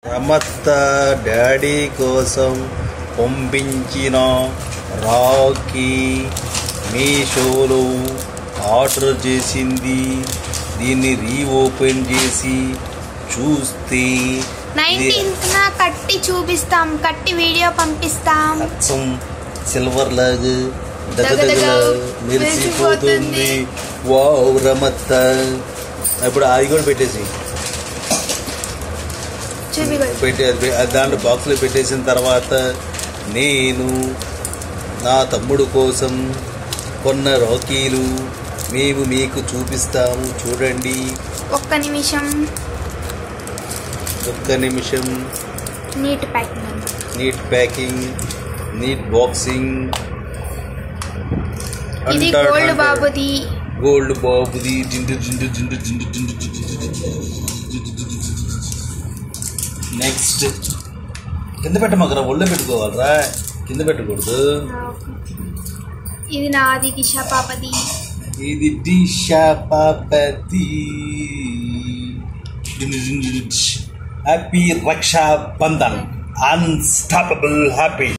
రమత్త daddy కోసం పంపించిన రాఖీ మీషోలో ఆర్డర్ చేసింది. దీన్ని రీఓపెన్ చేసి చూస్తే 19th కట్టి చూపిస్తాం, కట్టి వీడియో పంపిస్తాం. అచ్చం సిల్వర్ లాగా మెరిసిపోతుంది. వావ్ రమత్త. ఇప్పుడు అది కూడా పెట్టేసి దాంట్లో బాక్స్లో పెట్టేసిన తర్వాత నేను నా తమ్ముడు కోసం కొన్న రాఖీలు మేము మీకు చూపిస్తాము. చూడండి. ఒక్క నిమిషం. Neat packing, neat boxing. ఇది గోల్డ్ బాబుది. నెక్స్ట్ కింద పెట్టమగరా, ఒళ్ళో పెట్టుకోవాలరా, కింద పెట్టకూడదు. ఇది నాది, దిశా పాపది. ఇది దిశా పాపది. హ్యాపీ రక్షాబంధన్. Unstoppable happy.